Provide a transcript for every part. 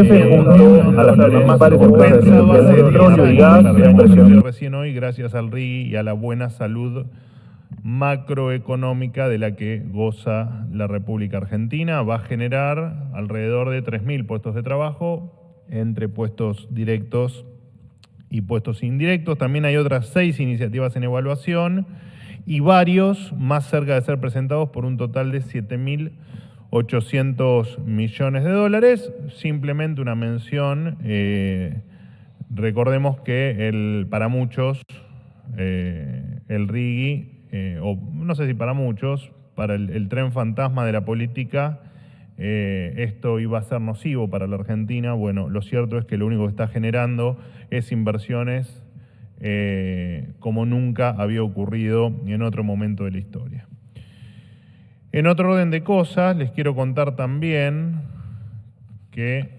junto a las principales empresas de petróleo y gas en presión. Recién hoy, gracias al RIGI y a la buena salud macroeconómica de la que goza la República Argentina, va a generar alrededor de 3.000 puestos de trabajo entre puestos directos y puestos indirectos. También hay otras 6 iniciativas en evaluación y varios más cerca de ser presentados por un total de 7.800 millones de dólares. Simplemente una mención, recordemos que para muchos el RIGI, o no sé si para muchos, para el tren fantasma de la política, esto iba a ser nocivo para la Argentina. Bueno, lo cierto es que lo único que está generando es inversiones como nunca había ocurrido en otro momento de la historia. En otro orden de cosas, les quiero contar también que,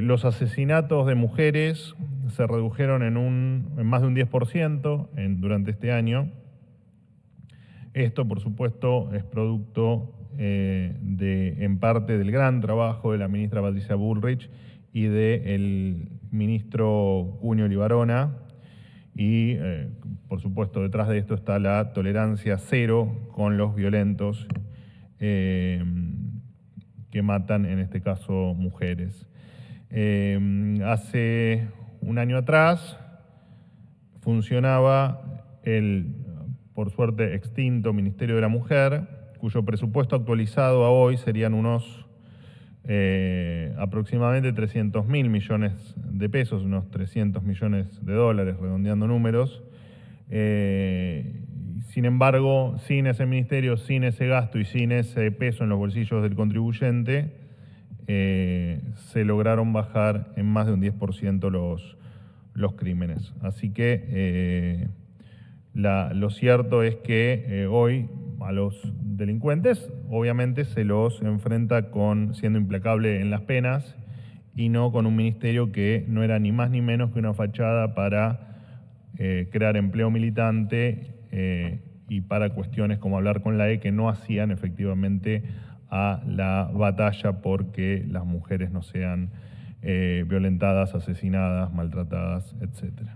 los asesinatos de mujeres se redujeron en más de un 10% durante este año. Esto, por supuesto, es producto en parte del gran trabajo de la ministra Patricia Bullrich y del ministro Cunio Libarona. Y, por supuesto, detrás de esto está la tolerancia cero con los violentos que matan, en este caso, mujeres. Hace un año atrás funcionaba el, por suerte, extinto Ministerio de la Mujer, cuyo presupuesto actualizado a hoy serían unos aproximadamente 300.000 millones de pesos, unos 300 millones de dólares, redondeando números. Sin embargo, sin ese ministerio, sin ese gasto y sin ese peso en los bolsillos del contribuyente, se lograron bajar en más de un 10% los crímenes. Así que lo cierto es que hoy a los delincuentes obviamente se los enfrenta siendo implacable en las penas y no con un ministerio que no era ni más ni menos que una fachada para crear empleo militante y para cuestiones como hablar con la E que no hacían efectivamente a la batalla porque las mujeres no sean violentadas, asesinadas, maltratadas, etc.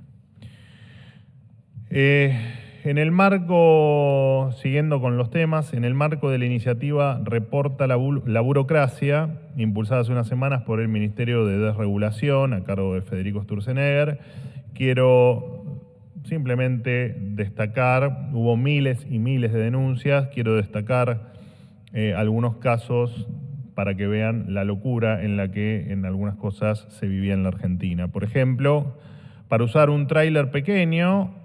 En el marco, siguiendo con los temas, en el marco de la iniciativa Reporta la Burocracia, impulsada hace unas semanas por el Ministerio de Desregulación, a cargo de Federico Sturzenegger, quiero simplemente destacar, hubo miles y miles de denuncias, quiero destacar algunos casos para que vean la locura en la que en algunas cosas se vivía en la Argentina. Por ejemplo, para usar un tráiler pequeño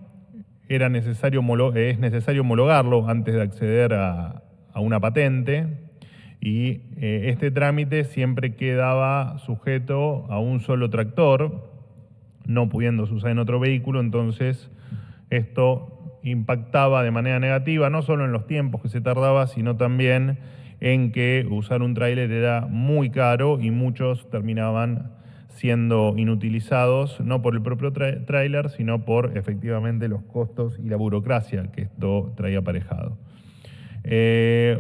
es necesario homologarlo antes de acceder a una patente y este trámite siempre quedaba sujeto a un solo tractor, no pudiéndose usar en otro vehículo. Entonces esto impactaba de manera negativa no solo en los tiempos que se tardaba, sino también en que usar un tráiler era muy caro y muchos terminaban siendo inutilizados, no por el propio tráiler, sino por efectivamente los costos y la burocracia que esto traía aparejado.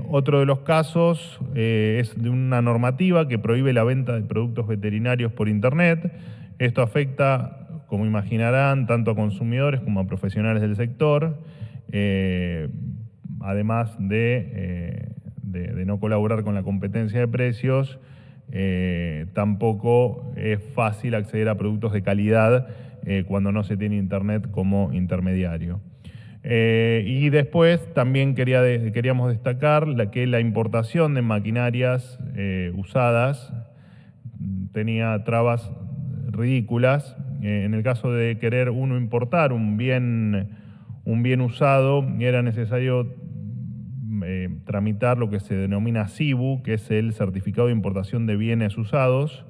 Otro de los casos es de una normativa que prohíbe la venta de productos veterinarios por Internet. Esto afecta, como imaginarán, tanto a consumidores como a profesionales del sector, además de no colaborar con la competencia de precios. Tampoco es fácil acceder a productos de calidad cuando no se tiene Internet como intermediario. Y después también queríamos destacar que la importación de maquinarias usadas tenía trabas ridículas. En el caso de querer uno importar un bien usado, era necesario tramitar lo que se denomina CIBU, que es el Certificado de Importación de Bienes Usados,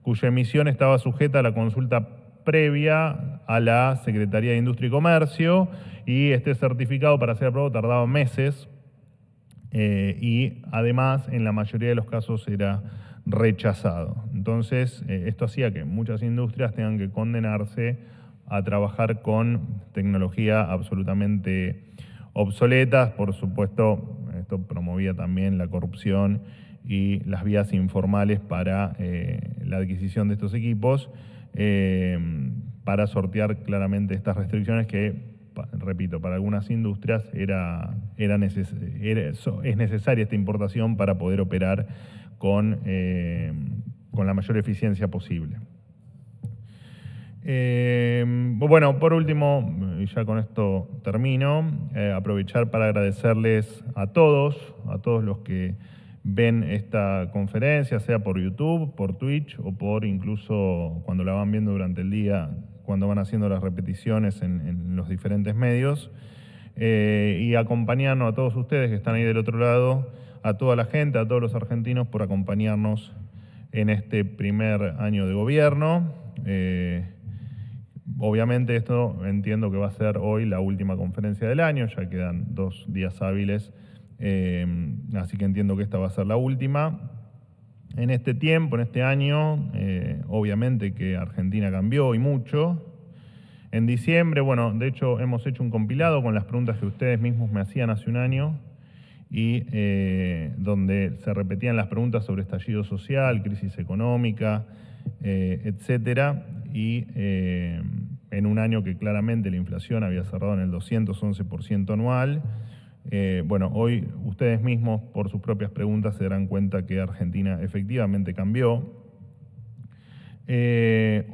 cuya emisión estaba sujeta a la consulta previa a la Secretaría de Industria y Comercio, y este certificado para ser aprobado tardaba meses y además en la mayoría de los casos era rechazado. Entonces esto hacía que muchas industrias tengan que condenarse a trabajar con tecnología absolutamente obsoletas. Por supuesto, esto promovía también la corrupción y las vías informales para la adquisición de estos equipos, para sortear claramente estas restricciones que, repito, para algunas industrias es necesaria esta importación para poder operar con la mayor eficiencia posible. Bueno, por último, y ya con esto termino, aprovechar para agradecerles a todos los que ven esta conferencia, sea por YouTube, por Twitch o por incluso cuando la van viendo durante el día, cuando van haciendo las repeticiones en los diferentes medios, y acompañarnos a todos ustedes que están ahí del otro lado, a toda la gente, a todos los argentinos por acompañarnos en este primer año de gobierno. Obviamente esto entiendo que va a ser hoy la última conferencia del año, ya quedan 2 días hábiles, así que entiendo que esta va a ser la última. En este tiempo, en este año, obviamente que Argentina cambió y mucho. En diciembre, bueno, de hecho hemos hecho un compilado con las preguntas que ustedes mismos me hacían hace un año y donde se repetían las preguntas sobre estallido social, crisis económica, etcétera, y en un año que claramente la inflación había cerrado en el 211% anual. Bueno, hoy ustedes mismos por sus propias preguntas se darán cuenta que Argentina efectivamente cambió.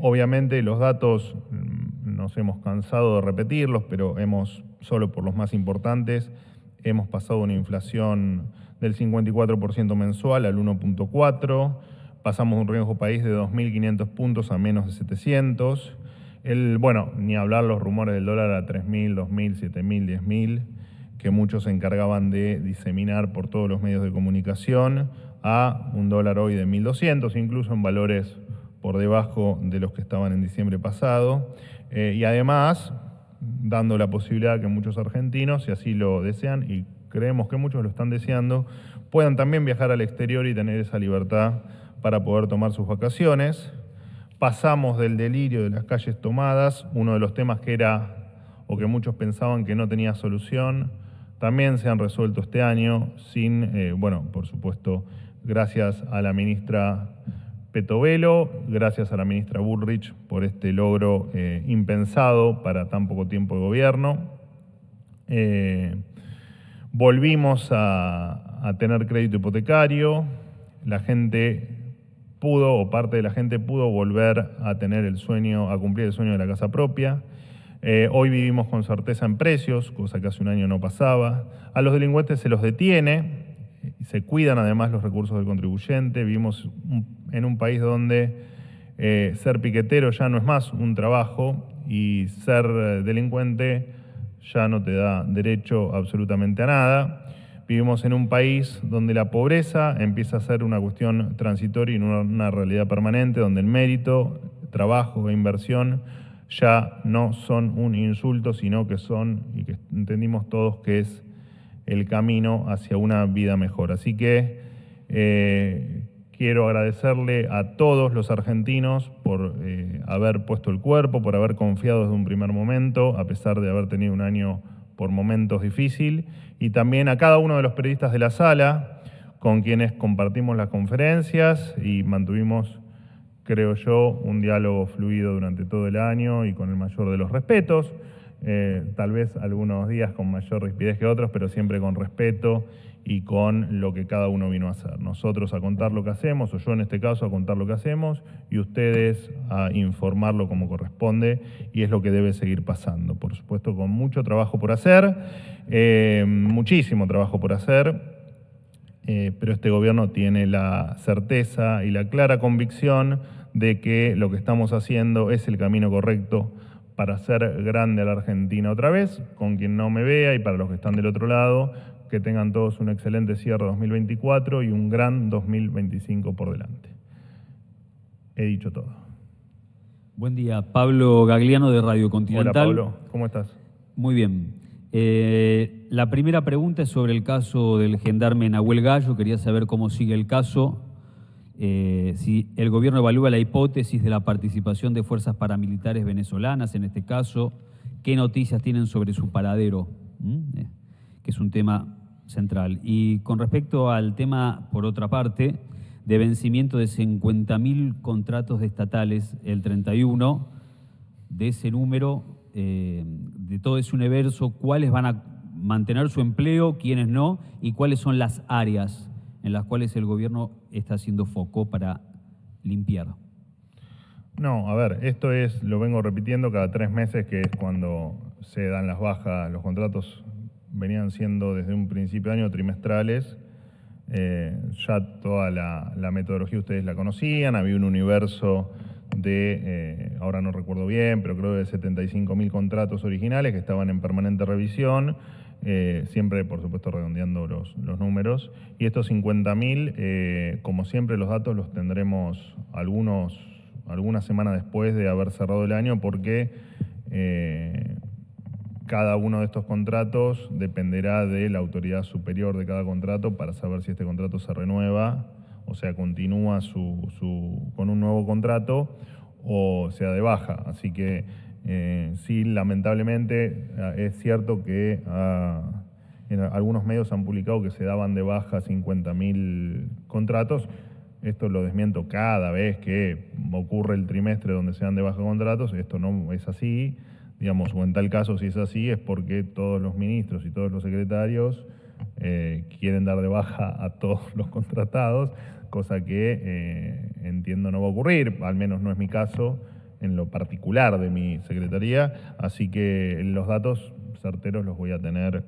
Obviamente los datos nos hemos cansado de repetirlos, pero solo por los más importantes, hemos pasado una inflación del 54% mensual al 1.4%, pasamos un riesgo país de 2.500 puntos a menos de 700. Bueno, ni hablar los rumores del dólar a 3.000, 2.000, 7.000, 10.000, que muchos se encargaban de diseminar por todos los medios de comunicación, a un dólar hoy de 1.200, incluso en valores por debajo de los que estaban en diciembre pasado. Y además, dando la posibilidad que muchos argentinos, si así lo desean, y creemos que muchos lo están deseando, puedan también viajar al exterior y tener esa libertad para poder tomar sus vacaciones. Pasamos del delirio de las calles tomadas, uno de los temas que que muchos pensaban que no tenía solución, también se han resuelto este año, por supuesto, gracias a la ministra Petovelo, gracias a la ministra Bullrich por este logro impensado para tan poco tiempo de gobierno. Volvimos a tener crédito hipotecario, la gente pudo, o parte de la gente pudo volver a tener a cumplir el sueño de la casa propia. Hoy vivimos con certeza en precios, cosa que hace un año no pasaba. A los delincuentes se los detiene, se cuidan además los recursos del contribuyente. Vivimos en un país donde ser piquetero ya no es más un trabajo y ser delincuente ya no te da derecho absolutamente a nada. Vivimos en un país donde la pobreza empieza a ser una cuestión transitoria y no una realidad permanente, donde el mérito, trabajo e inversión ya no son un insulto, sino que son, y que entendimos todos que es el camino hacia una vida mejor. Así que quiero agradecerle a todos los argentinos por haber puesto el cuerpo, por haber confiado desde un primer momento, a pesar de haber tenido un año por momentos difícil, y también a cada uno de los periodistas de la sala, con quienes compartimos las conferencias y mantuvimos, creo yo, un diálogo fluido durante todo el año y con el mayor de los respetos, tal vez algunos días con mayor rispidez que otros, pero siempre con respeto y con lo que cada uno vino a hacer. Nosotros a contar lo que hacemos, o yo en este caso a contar lo que hacemos, y ustedes a informarlo como corresponde, y es lo que debe seguir pasando. Por supuesto, con mucho trabajo por hacer, muchísimo trabajo por hacer, pero este gobierno tiene la certeza y la clara convicción de que lo que estamos haciendo es el camino correcto para hacer grande a la Argentina otra vez. Con quien no me vea y para los que están del otro lado, que tengan todos un excelente cierre 2024 y un gran 2025 por delante. He dicho todo. Buen día, Pablo Gagliano de Radio Continental. Hola Pablo, ¿cómo estás? Muy bien. La primera pregunta es sobre el caso del gendarme Nahuel Gallo. Quería saber cómo sigue el caso, si el gobierno evalúa la hipótesis de la participación de fuerzas paramilitares venezolanas en este caso, qué noticias tienen sobre su paradero, que es un tema central. Y con respecto al tema, por otra parte, de vencimiento de 50.000 contratos estatales el 31, de ese número, de todo ese universo, ¿cuáles van a mantener su empleo, quiénes no, y cuáles son las áreas en las cuales el gobierno está haciendo foco para limpiar? No, a ver, esto lo vengo repitiendo cada 3 meses, que es cuando se dan las bajas. Los contratos venían siendo desde un principio de año trimestrales. Ya toda la metodología ustedes la conocían, había un universo de, ahora no recuerdo bien, pero creo que de 75.000 contratos originales que estaban en permanente revisión, siempre por supuesto redondeando los números, y estos 50.000, como siempre los datos los tendremos algunas semanas después de haber cerrado el año, porque cada uno de estos contratos dependerá de la autoridad superior de cada contrato para saber si este contrato se renueva, o sea, continúa con un nuevo contrato o sea de baja. Así que sí, lamentablemente es cierto que en algunos medios han publicado que se daban de baja 50.000 contratos. Esto lo desmiento cada vez que ocurre el trimestre donde se dan de baja contratos. Esto no es así, digamos, o en tal caso si es así es porque todos los ministros y todos los secretarios quieren dar de baja a todos los contratados, cosa que entiendo no va a ocurrir, al menos no es mi caso en lo particular de mi secretaría, así que los datos certeros los voy a tener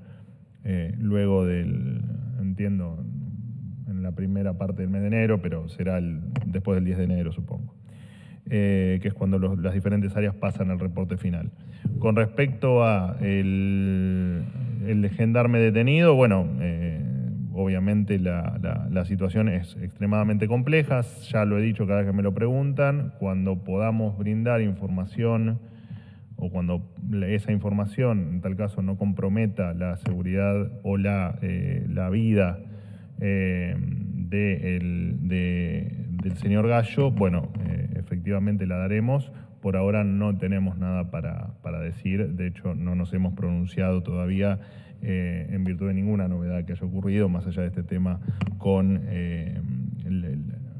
luego entiendo, en la primera parte del mes de enero, pero será después del 10 de enero, supongo, que es cuando las diferentes áreas pasan al reporte final. Con respecto a el gendarme detenido, bueno, obviamente la situación es extremadamente compleja, ya lo he dicho cada vez que me lo preguntan. Cuando podamos brindar información o cuando esa información, en tal caso, no comprometa la seguridad o la vida del señor Gallo, bueno, efectivamente la daremos. Por ahora no tenemos nada para decir, de hecho no nos hemos pronunciado todavía en virtud de ninguna novedad que haya ocurrido, más allá de este tema con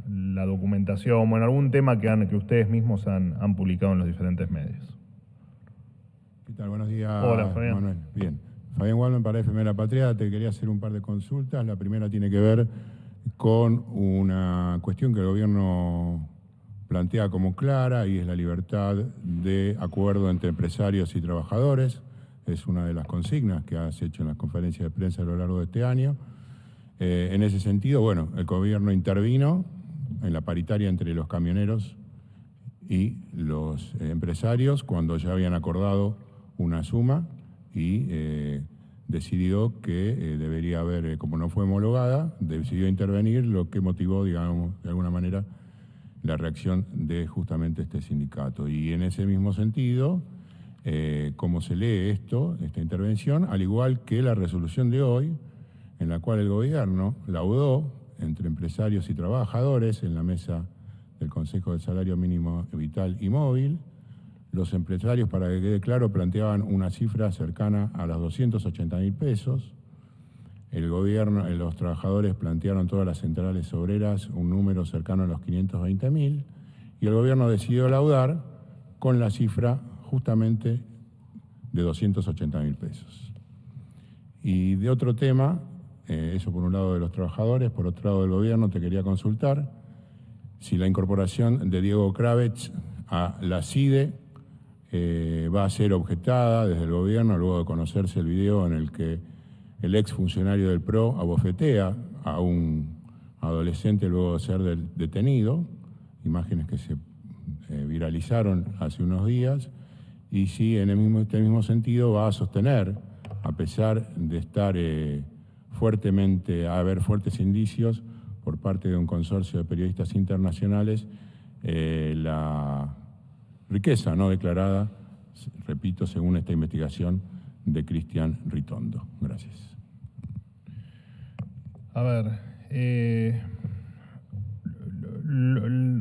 la documentación, bueno, algún tema que ustedes mismos han publicado en los diferentes medios. ¿Qué tal? Buenos días. Hola, Fabián. Manuel. Bien. Fabián Wallman para FM La Patria. Te quería hacer un par de consultas. La primera tiene que ver con una cuestión que el gobierno plantea como clara, y es la libertad de acuerdo entre empresarios y trabajadores. Es una de las consignas que has hecho en las conferencias de prensa a lo largo de este año. En ese sentido, bueno, el gobierno intervino en la paritaria entre los camioneros y los empresarios cuando ya habían acordado una suma y decidió que debería haber, como no fue homologada, decidió intervenir, lo que motivó, digamos, de alguna manera, la reacción de justamente este sindicato. Y en ese mismo sentido, cómo se lee esta intervención, al igual que la resolución de hoy, en la cual el gobierno laudó entre empresarios y trabajadores en la mesa del Consejo del Salario Mínimo Vital y Móvil. Los empresarios, para que quede claro, planteaban una cifra cercana a los 280.000 pesos. El gobierno, los trabajadores plantearon, todas las centrales obreras, un número cercano a los 520.000, y el gobierno decidió laudar con la cifra justamente de 280.000 pesos. Y de otro tema, eso por un lado de los trabajadores, por otro lado del gobierno, te quería consultar si la incorporación de Diego Kravetz a la CIDE va a ser objetada desde el gobierno luego de conocerse el video en el que el ex funcionario del PRO abofetea a un adolescente luego de ser detenido, imágenes que se viralizaron hace unos días, y si en este mismo sentido va a sostener, a pesar de estar haber fuertes indicios por parte de un consorcio de periodistas internacionales, la riqueza no declarada, repito, según esta investigación de Cristian Ritondo. Gracias. A ver,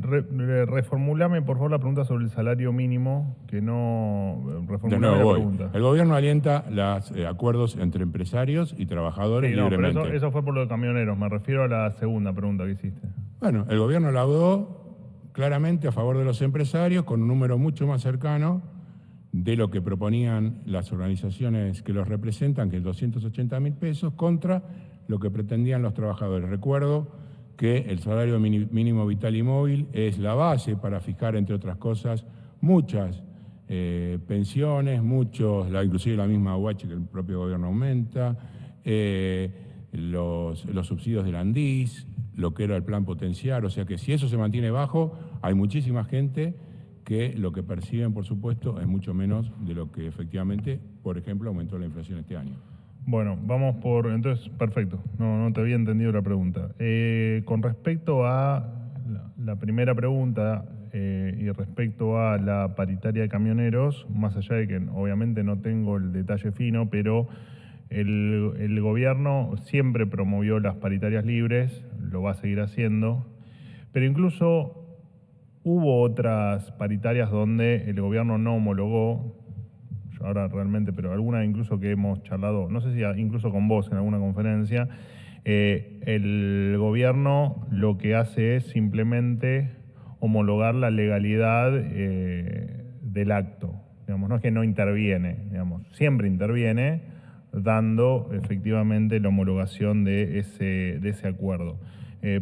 Reformulame, por favor, la pregunta sobre el salario mínimo, que no... De Reformulame nuevo la voy. pregunta. El gobierno alienta los acuerdos entre empresarios y trabajadores Sí, no, pero libremente. eso fue por lo de camioneros. Me refiero a la segunda pregunta que hiciste. Bueno, el gobierno laudó claramente a favor de los empresarios con un número mucho más cercano de lo que proponían las organizaciones que los representan, que es 280.000 pesos, contra lo que pretendían los trabajadores. Recuerdo que el salario mínimo vital y móvil es la base para fijar, entre otras cosas, muchas pensiones, inclusive la misma UH que el propio gobierno aumenta, los subsidios del ANDIS, lo que era el plan potenciar, o sea que si eso se mantiene bajo, hay muchísima gente que lo que perciben, por supuesto, es mucho menos de lo que efectivamente, por ejemplo, aumentó la inflación este año. Bueno, vamos por... Entonces, perfecto. No te había entendido la pregunta. Con respecto a la primera pregunta y respecto a la paritaria de camioneros, más allá de que obviamente no tengo el detalle fino, pero el gobierno siempre promovió las paritarias libres, lo va a seguir haciendo, pero incluso hubo otras paritarias donde el gobierno no homologó, ahora realmente, pero alguna incluso que hemos charlado, no sé si incluso con vos en alguna conferencia, el gobierno lo que hace es simplemente homologar la legalidad del acto. Digamos, no es que no interviene, digamos, siempre interviene dando efectivamente la homologación de ese acuerdo.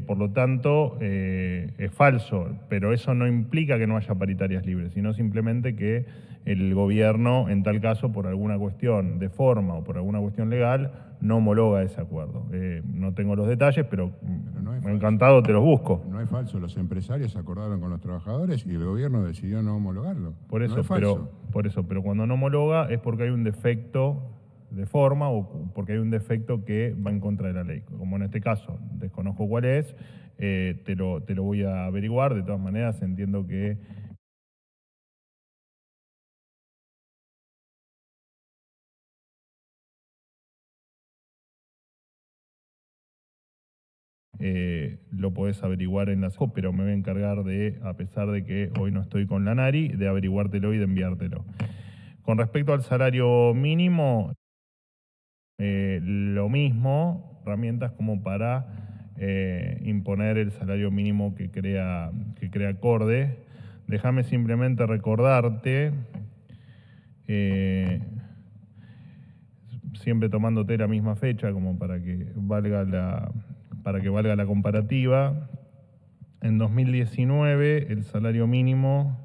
Por lo tanto, es falso, pero eso no implica que no haya paritarias libres, sino simplemente que el gobierno, en tal caso, por alguna cuestión de forma o por alguna cuestión legal, no homologa ese acuerdo. No tengo los detalles, pero no es encantado te los busco. No es falso, los empresarios acordaron con los trabajadores y el gobierno decidió no homologarlo. Por eso, no es falso. pero cuando no homologa es porque hay un defecto de forma o porque hay un defecto que va en contra de la ley. Como en este caso, desconozco cuál es, te lo voy a averiguar. De todas maneras, entiendo que lo podés averiguar en la... Pero me voy a encargar de, a pesar de que hoy no estoy con la NARI, de averiguártelo y de enviártelo. Con respecto al salario mínimo, lo mismo, herramientas como para imponer el salario mínimo que crea acorde. Déjame simplemente recordarte, siempre tomándote la misma fecha como para que valga la comparativa. En 2019 el salario mínimo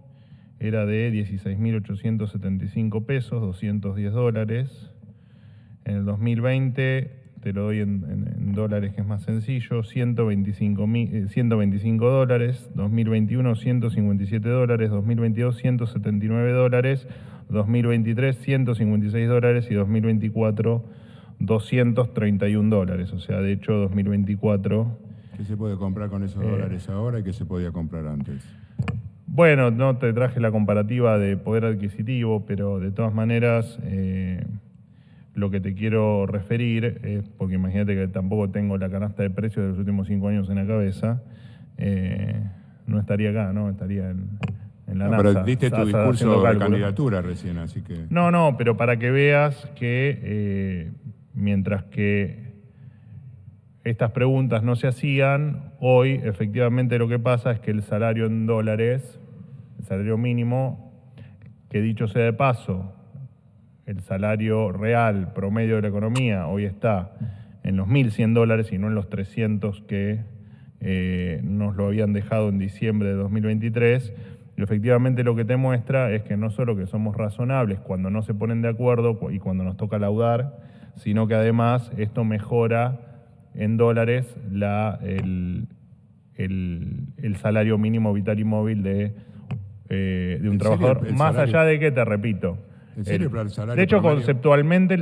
era de 16.875 pesos, 210 dólares. En el 2020, te lo doy en dólares que es más sencillo, 125 dólares, 2021 157 dólares, 2022 179 dólares, 2023 156 dólares y 2024 231 dólares. O sea, de hecho 2024... ¿Qué se puede comprar con esos dólares ahora y qué se podía comprar antes? Bueno, no te traje la comparativa de poder adquisitivo, pero de todas maneras... lo que te quiero referir es, porque imagínate que tampoco tengo la canasta de precios de los últimos 5 años en la cabeza, no estaría acá, ¿no? Estaría en la NASA. Pero diste tu discurso de cálculos. candidatura recién, así que... No, pero para que veas que mientras que estas preguntas no se hacían, hoy efectivamente lo que pasa es que el salario en dólares, el salario mínimo, que dicho sea de paso, el salario real promedio de la economía hoy está en los 1.100 dólares y no en los 300 que nos lo habían dejado en diciembre de 2023. Y efectivamente lo que te muestra es que no solo que somos razonables cuando no se ponen de acuerdo y cuando nos toca laudar, sino que además esto mejora en dólares el salario mínimo vital y móvil de un trabajador, más allá de que, te repito, ¿En serio, el salario de hecho, promedio? conceptualmente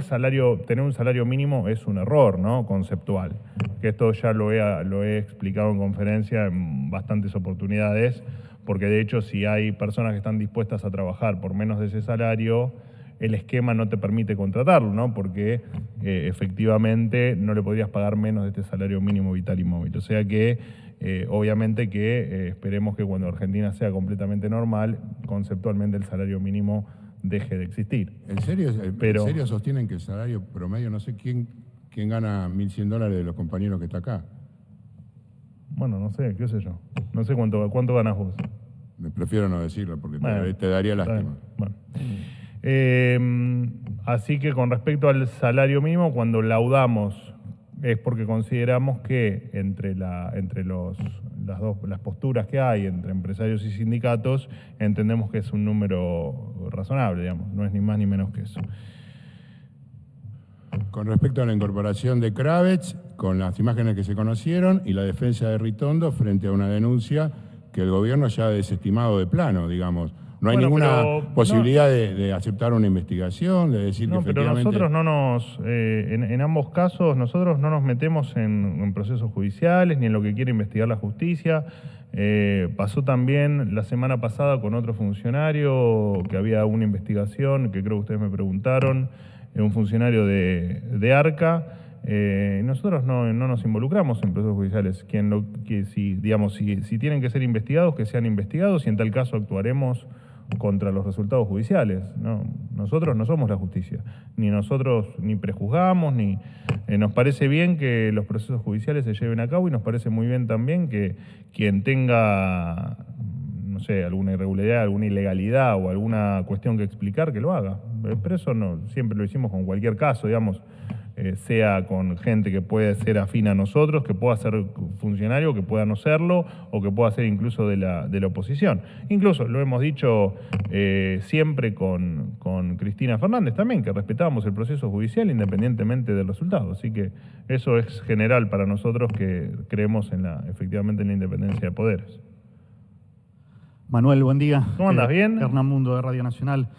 tener un salario mínimo es un error, ¿no? Conceptual. Que esto ya lo he explicado en conferencia en bastantes oportunidades, porque de hecho si hay personas que están dispuestas a trabajar por menos de ese salario, el esquema no te permite contratarlo, ¿no? Porque efectivamente no le podrías pagar menos de este salario mínimo vital y móvil. O sea que obviamente que esperemos que cuando Argentina sea completamente normal, conceptualmente el salario mínimo deje de existir. ¿En serio sostienen que el salario promedio, no sé quién gana $1.100 de los compañeros que está acá? Bueno, no sé, qué sé yo. No sé cuánto ganas vos. Me prefiero no decirlo porque Bueno, te daría lástima. Bueno. Así que con respecto al salario mínimo, cuando laudamos es porque consideramos que entre las posturas que hay entre empresarios y sindicatos, entendemos que es un número razonable, digamos, no es ni más ni menos que eso. Con respecto a la incorporación de Kravets, con las imágenes que se conocieron y la defensa de Ritondo frente a una denuncia que el gobierno ya ha desestimado de plano, digamos. No hay ninguna posibilidad de aceptar una investigación, de decir que efectivamente... Pero nosotros en ambos casos, nosotros no nos metemos en procesos judiciales ni en lo que quiere investigar la justicia. Pasó también la semana pasada con otro funcionario que había una investigación, que creo que ustedes me preguntaron, un funcionario de ARCA. Nosotros no nos involucramos en procesos judiciales. Si tienen que ser investigados, que sean investigados y en tal caso actuaremos contra los resultados judiciales, ¿no? Nosotros no somos la justicia, ni prejuzgamos, nos parece bien que los procesos judiciales se lleven a cabo y nos parece muy bien también que quien tenga, no sé, alguna irregularidad, alguna ilegalidad o alguna cuestión que explicar, que lo haga. Pero eso siempre lo hicimos con cualquier caso, digamos, sea con gente que puede ser afín a nosotros, que pueda ser funcionario, que pueda no serlo, o que pueda ser incluso de la oposición. Incluso lo hemos dicho siempre con Cristina Fernández también, que respetábamos el proceso judicial independientemente del resultado. Así que eso es general para nosotros, que creemos efectivamente en la independencia de poderes. Manuel, buen día. ¿Cómo andas? ¿Bien? Hernán Mundo, de Radio Nacional.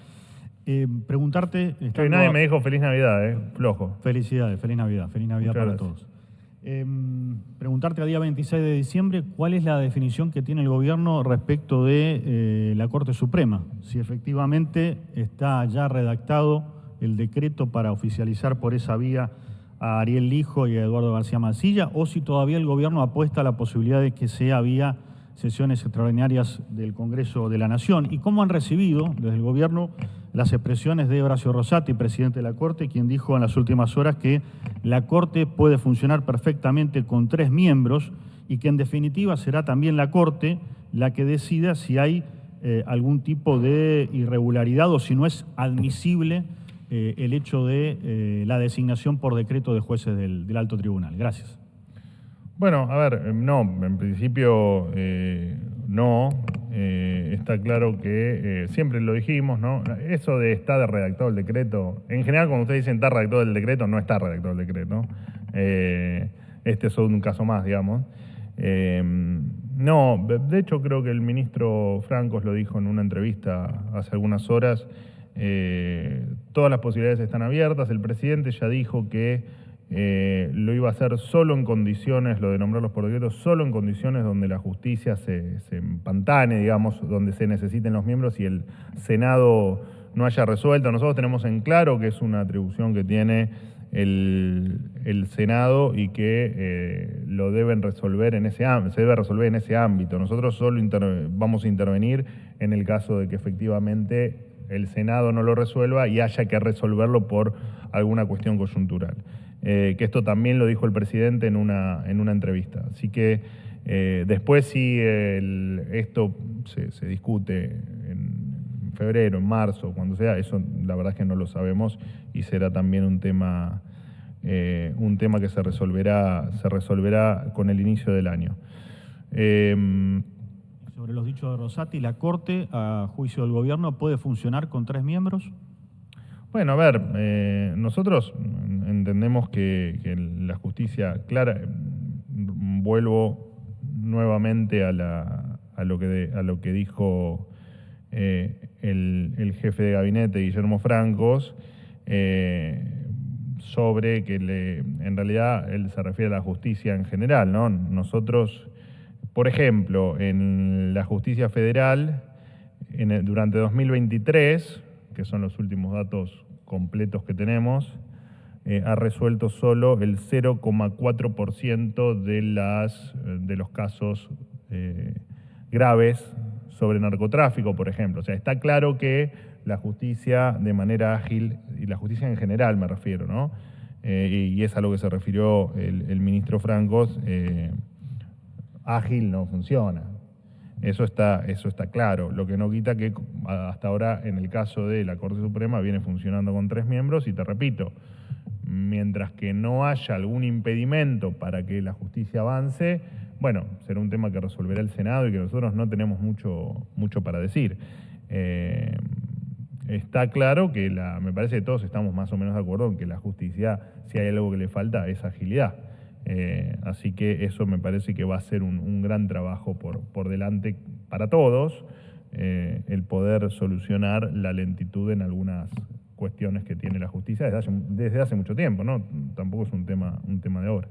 Preguntarte... Hoy nadie me dijo feliz Navidad, flojo. Felicidades, feliz Navidad para todos. Preguntarte a día 26 de diciembre, ¿cuál es la definición que tiene el gobierno respecto de la Corte Suprema? Si efectivamente está ya redactado el decreto para oficializar por esa vía a Ariel Lijo y a Eduardo García Mansilla, o si todavía el gobierno apuesta a la posibilidad de que sea vía sesiones extraordinarias del Congreso de la Nación. ¿Y cómo han recibido desde el gobierno las expresiones de Horacio Rosati, presidente de la Corte, quien dijo en las últimas horas que la Corte puede funcionar perfectamente con 3 miembros y que en definitiva será también la Corte la que decida si hay algún tipo de irregularidad o si no es admisible el hecho de la designación por decreto de jueces del Alto Tribunal? Gracias. Bueno, a ver, no, en principio no. Está claro que siempre lo dijimos, ¿no? Eso de está redactado el decreto, en general cuando ustedes dicen está redactado el decreto, no está redactado el decreto, ¿no? Este es un caso más, digamos. No, de hecho creo que el ministro Francos lo dijo en una entrevista hace algunas horas. Todas las posibilidades están abiertas. El presidente ya dijo que lo iba a hacer solo en condiciones, lo de nombrarlos por decreto, solo en condiciones donde la justicia se empantane, digamos, donde se necesiten los miembros y el Senado no haya resuelto. Nosotros tenemos en claro que es una atribución que tiene el Senado y que lo deben resolver se debe resolver en ese ámbito. Nosotros solo vamos a intervenir en el caso de que efectivamente el Senado no lo resuelva y haya que resolverlo por alguna cuestión coyuntural. Que esto también lo dijo el presidente en una entrevista. Así que después si esto se discute en febrero, en marzo, cuando sea, eso la verdad es que no lo sabemos y será también un tema que se resolverá con el inicio del año. Sobre los dichos de Rosati, ¿la Corte, a juicio del gobierno, puede funcionar con 3 miembros? Bueno, a ver, nosotros entendemos que la justicia clara, vuelvo nuevamente a lo que dijo el jefe de gabinete, Guillermo Francos, sobre que en realidad él se refiere a la justicia en general, ¿no? Nosotros, por ejemplo, en la justicia federal, durante 2023, que son los últimos datos completos que tenemos, ha resuelto solo el 0,4% de los casos graves sobre narcotráfico, por ejemplo. O sea, está claro que la justicia de manera ágil, y la justicia en general me refiero, ¿no? Y es a lo que se refirió el ministro Francos, ágil no funciona. Eso está claro. Lo que no quita que hasta ahora, en el caso de la Corte Suprema, viene funcionando con 3 miembros, y te repito, mientras que no haya algún impedimento para que la justicia avance, bueno, será un tema que resolverá el Senado y que nosotros no tenemos mucho para decir. Está claro que me parece que todos estamos más o menos de acuerdo en que la justicia, si hay algo que le falta, es agilidad. Así que eso me parece que va a ser un gran trabajo por delante para todos, el poder solucionar la lentitud en algunas cuestiones que tiene la justicia desde hace mucho tiempo, ¿no? Tampoco es un tema de ahora.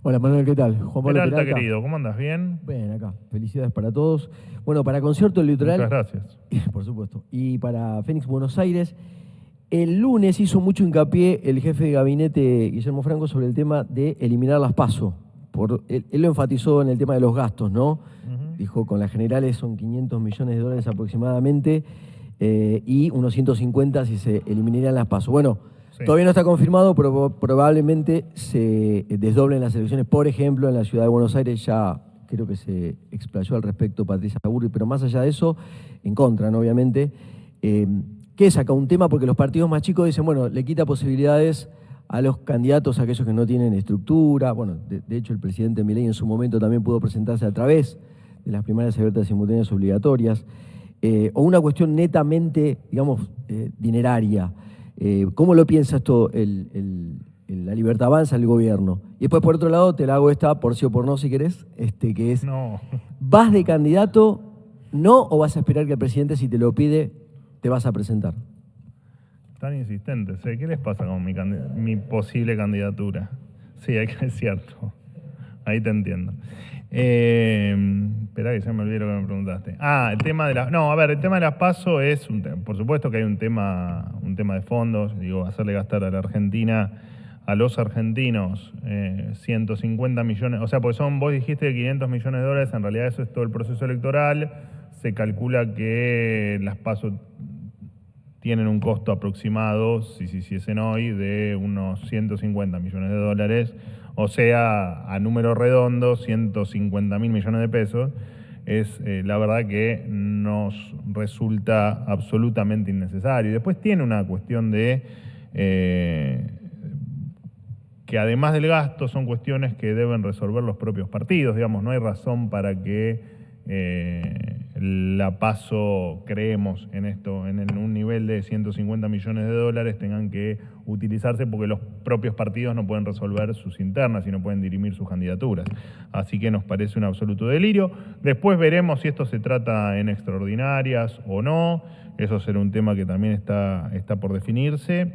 Hola Manuel, ¿qué tal? Juan Pablo ¿Qué tal, Peralta. querido? ¿Cómo andas? ¿Bien? Bien, acá. Felicidades para todos. Bueno, para Concierto del Litoral. Muchas gracias. Por supuesto. Y para Fénix Buenos Aires, el lunes hizo mucho hincapié el jefe de gabinete Guillermo Franco sobre el tema de eliminar las PASO. Él lo enfatizó en el tema de los gastos, ¿no? Dijo, con las generales son 500 millones de dólares aproximadamente, y unos 150 si se eliminarían las PASO. Bueno, sí. Todavía no está confirmado, pero probablemente se desdoblen las elecciones. Por ejemplo, en la ciudad de Buenos Aires ya creo que se explayó al respecto Patricia Burri, pero más allá de eso, en contra, ¿no? Obviamente. ¿Qué es acá un tema? Porque los partidos más chicos dicen, bueno, le quita posibilidades a los candidatos, a aquellos que no tienen estructura. Bueno, de hecho el presidente Milei en su momento también pudo presentarse a través de las primarias abiertas y simultáneas obligatorias, o una cuestión netamente, digamos, dineraria. ¿Cómo lo piensa esto la Libertad Avanza, el gobierno? Y después, por otro lado, te la hago esta por sí o por no, si querés, que es, no. ¿vas de candidato, no, o vas a esperar que el presidente, si te lo pide, te vas a presentar? Tan insistentes, ¿qué les pasa con mi posible candidatura? Sí, es cierto. Ahí te entiendo. Esperá que ya me olvidé lo que me preguntaste. El tema de el tema de las PASO es por supuesto que hay un tema de fondos. Digo, hacerle gastar a la Argentina, a los argentinos, 150 millones, o sea, porque vos dijiste 500 millones de dólares, en realidad eso es todo el proceso electoral. Se calcula que las PASO tienen un costo aproximado, si se hiciesen hoy, de unos 150 millones de dólares, o sea, a número redondo, 150 mil millones de pesos. Es la verdad que nos resulta absolutamente innecesario. Y después tiene una cuestión de que además del gasto son cuestiones que deben resolver los propios partidos. Digamos, no hay razón para que la PASO, creemos en esto, en un nivel de 150 millones de dólares, tengan que utilizarse porque los propios partidos no pueden resolver sus internas y no pueden dirimir sus candidaturas. Así que nos parece un absoluto delirio. Después veremos si esto se trata en extraordinarias o no. Eso será un tema que también está por definirse.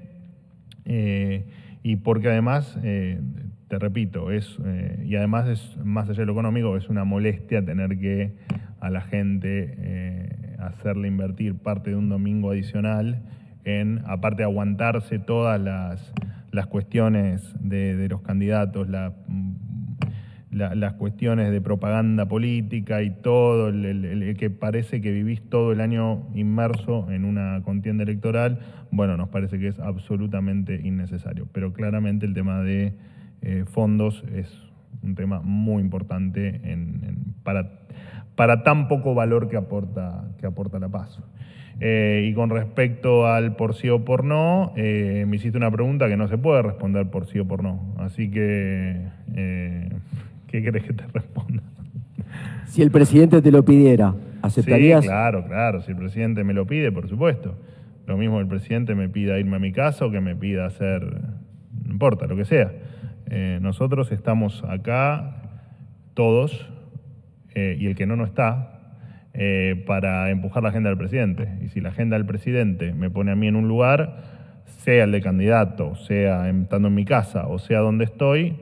Y porque además, te repito, y además es, más allá de lo económico, es una molestia tener que a la gente hacerle invertir parte de un domingo adicional en, aparte de aguantarse todas las cuestiones de los candidatos, las cuestiones de propaganda política y todo, el que parece que vivís todo el año inmerso en una contienda electoral. Bueno, nos parece que es absolutamente innecesario. Pero claramente el tema de fondos es un tema muy importante para tan poco valor que aporta la PASO. Y con respecto al por sí o por no, me hiciste una pregunta que no se puede responder por sí o por no. Así que, ¿qué querés que te responda? Si el presidente te lo pidiera, ¿aceptarías? Sí, claro. Si el presidente me lo pide, por supuesto. Lo mismo que el presidente me pida irme a mi casa o que me pida hacer, no importa, lo que sea. Nosotros estamos acá, todos, y el que no está, para empujar la agenda del presidente. Y si la agenda del presidente me pone a mí en un lugar, sea el de candidato, sea estando en mi casa o sea donde estoy,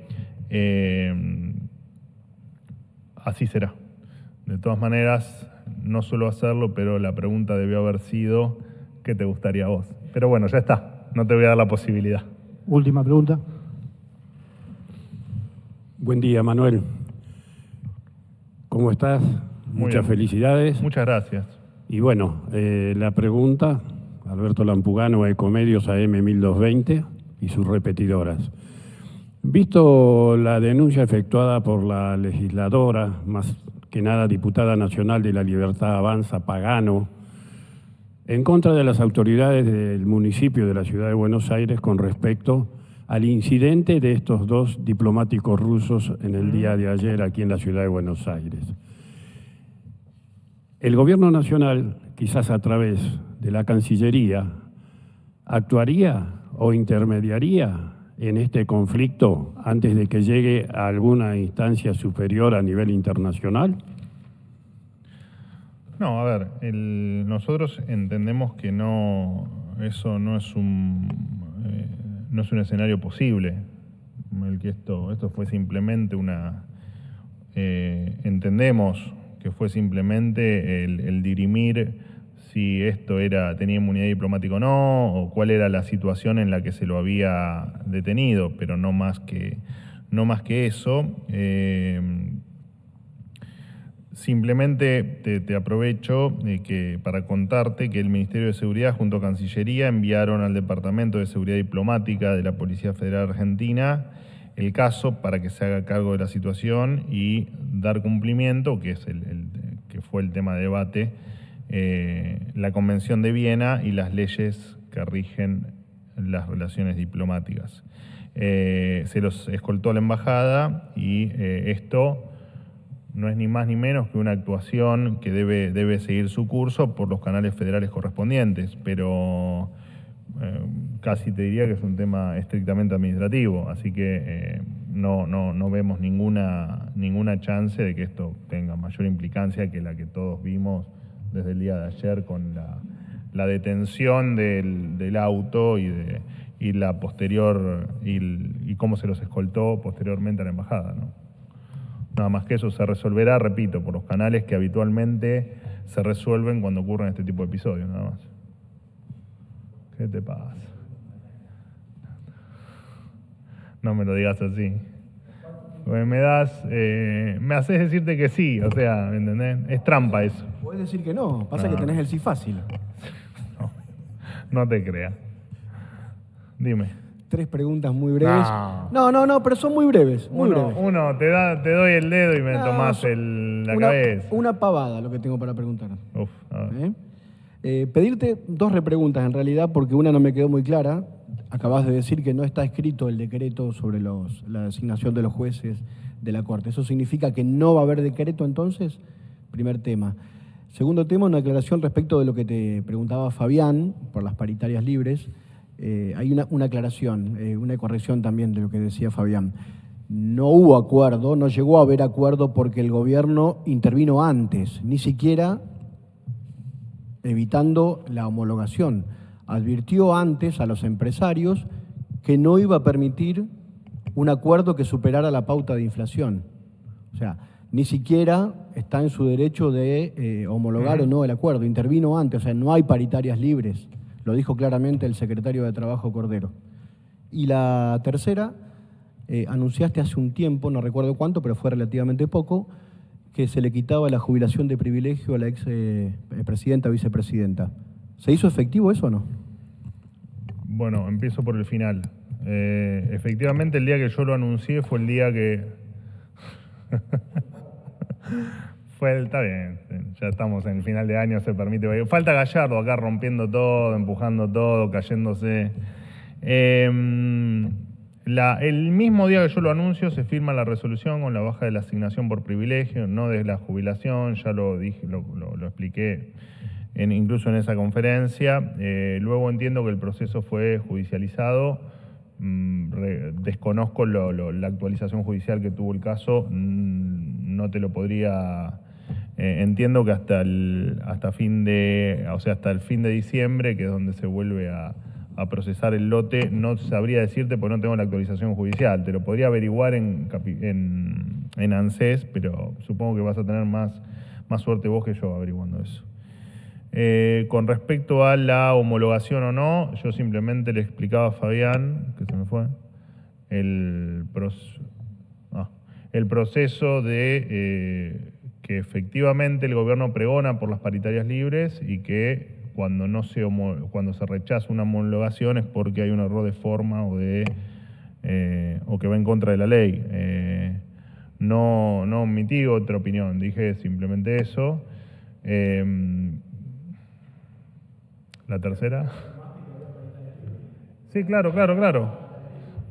así será. De todas maneras, no suelo hacerlo, pero la pregunta debió haber sido qué te gustaría a vos. Pero bueno, ya está, no te voy a dar la posibilidad. Última pregunta. Buen día, Manuel. ¿Cómo estás? Muchas bien. felicidades. Muchas gracias. Y bueno, la pregunta, Alberto Lampugano, Ecomedios AM 1220 y sus repetidoras. Visto la denuncia efectuada por la legisladora, más que nada diputada nacional de La Libertad Avanza, Pagano, en contra de las autoridades del municipio de la Ciudad de Buenos Aires con respecto al incidente de estos dos diplomáticos rusos en el día de ayer aquí en la Ciudad de Buenos Aires. El gobierno nacional, quizás a través de la Cancillería, ¿actuaría o intermediaría en este conflicto antes de que llegue a alguna instancia superior a nivel internacional? No, a ver, nosotros entendemos que eso no es un escenario posible. El que esto fue simplemente entendemos que fue simplemente el dirimir si esto tenía inmunidad diplomática o no, o cuál era la situación en la que se lo había detenido, pero no más que eso. Simplemente te aprovecho para contarte que el Ministerio de Seguridad junto a Cancillería enviaron al Departamento de Seguridad Diplomática de la Policía Federal Argentina el caso para que se haga cargo de la situación y dar cumplimiento, que fue el tema de debate, la Convención de Viena y las leyes que rigen las relaciones diplomáticas. Se los escoltó a la embajada y esto no es ni más ni menos que una actuación que debe seguir su curso por los canales federales correspondientes, pero casi te diría que es un tema estrictamente administrativo, así que no vemos ninguna chance de que esto tenga mayor implicancia que la que todos vimos desde el día de ayer con la detención del auto y la posterior y cómo se los escoltó posteriormente a la embajada, ¿no? Nada más que eso se resolverá, repito, por los canales que habitualmente se resuelven cuando ocurren este tipo de episodios, nada más. ¿Qué te pasa? No me lo digas así. Porque me haces decirte que sí, o sea, ¿me entendés? Es trampa eso. Puedes decir que no, pasa No. que tenés el sí fácil. No te creas. Dime. 3 preguntas muy breves. No, pero son muy breves, muy breves. Uno, te doy el dedo y me No, tomás la cabeza. Una pavada lo que tengo para preguntar. Uf, a ver. Pedirte 2 repreguntas en realidad, porque una no me quedó muy clara. Acabas de decir que no está escrito el decreto sobre la designación de los jueces de la Corte. ¿Eso significa que no va a haber decreto entonces? Primer tema. Segundo tema, una aclaración respecto de lo que te preguntaba Fabián por las paritarias libres. Hay una aclaración, una corrección también de lo que decía Fabián. No hubo acuerdo, no llegó a haber acuerdo porque el gobierno intervino antes, ni siquiera evitando la homologación. Advirtió antes a los empresarios que no iba a permitir un acuerdo que superara la pauta de inflación. O sea, ni siquiera está en su derecho de homologar o no el acuerdo, intervino antes, o sea, no hay paritarias libres. Lo dijo claramente el secretario de Trabajo Cordero. Y la tercera, anunciaste hace un tiempo, no recuerdo cuánto, pero fue relativamente poco, que se le quitaba la jubilación de privilegio a la ex presidenta o vicepresidenta. ¿Se hizo efectivo eso o no? Bueno, empiezo por el final. Efectivamente, el día que yo lo anuncié fue el día que... Está bien, ya estamos en el final de año, se permite. Falta Gallardo acá rompiendo todo, empujando todo, cayéndose. El mismo día que yo lo anuncio se firma la resolución con la baja de la asignación por privilegio, no de la jubilación, ya lo dije, lo expliqué incluso en esa conferencia. Luego entiendo que el proceso fue judicializado. Desconozco la actualización judicial que tuvo el caso, no te lo podría... entiendo que hasta el fin de diciembre, que es donde se vuelve a procesar el lote, no sabría decirte porque no tengo la actualización judicial. Te lo podría averiguar en ANSES, pero supongo que vas a tener más suerte vos que yo averiguando eso. Con respecto a la homologación o no, yo simplemente le explicaba a Fabián, que se me fue, el proceso de que efectivamente el gobierno pregona por las paritarias libres y que cuando se rechaza una homologación es porque hay un error de forma o que va en contra de la ley. No omití otra opinión, dije simplemente eso. ¿La tercera? Sí, claro.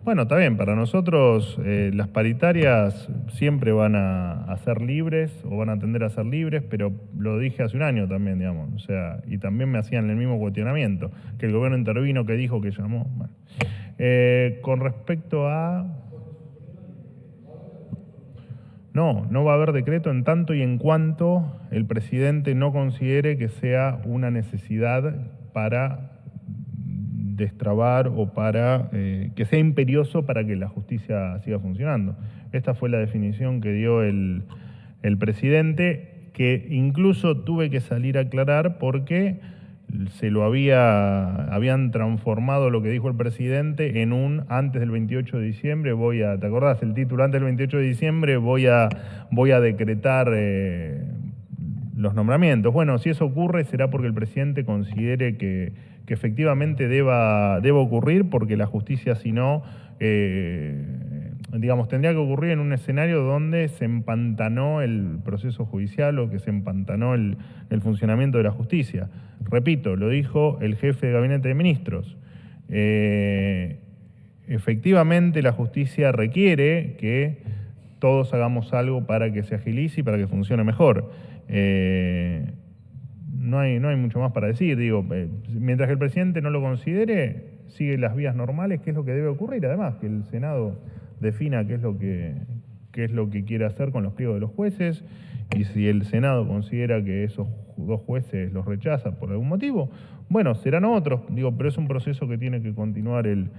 Bueno, está bien, para nosotros las paritarias siempre van a ser libres o van a tender a ser libres, pero lo dije hace un año también, digamos, o sea, y también me hacían el mismo cuestionamiento, que el gobierno intervino, que dijo, que llamó. Bueno. Con respecto a... No va a haber decreto en tanto y en cuanto el presidente no considere que sea una necesidad para destrabar o para que sea imperioso para que la justicia siga funcionando. Esta fue la definición que dio el presidente, que incluso tuve que salir a aclarar porque habían transformado lo que dijo el presidente en un antes del 28 de diciembre ¿te acordás el título? Antes del 28 de diciembre voy a decretar los nombramientos. Bueno, si eso ocurre será porque el presidente considere que efectivamente deba ocurrir, porque la justicia, si no, tendría que ocurrir en un escenario donde se empantanó el proceso judicial o que se empantanó el funcionamiento de la justicia. Repito, lo dijo el jefe de gabinete de ministros. Efectivamente, la justicia requiere que todos hagamos algo para que se agilice y para que funcione mejor. No hay mucho más para decir. Mientras que el presidente no lo considere, sigue las vías normales, que es lo que debe ocurrir. Además, que el Senado defina qué es lo que quiere hacer con los pliegos de los jueces, y si el Senado considera que esos dos jueces los rechaza por algún motivo, bueno, serán otros, pero es un proceso que tiene que continuar el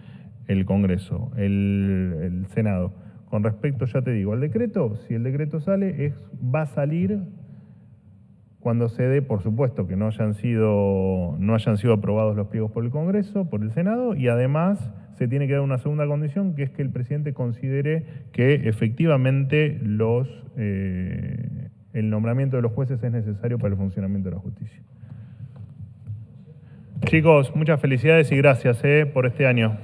Congreso, el Senado. Con respecto, ya te digo, al decreto, si el decreto sale, va a salir cuando se dé, por supuesto, que no hayan sido aprobados los pliegos por el Congreso, por el Senado, y además se tiene que dar una segunda condición, que es que el presidente considere que efectivamente el nombramiento de los jueces es necesario para el funcionamiento de la justicia. Chicos, muchas felicidades y gracias por este año.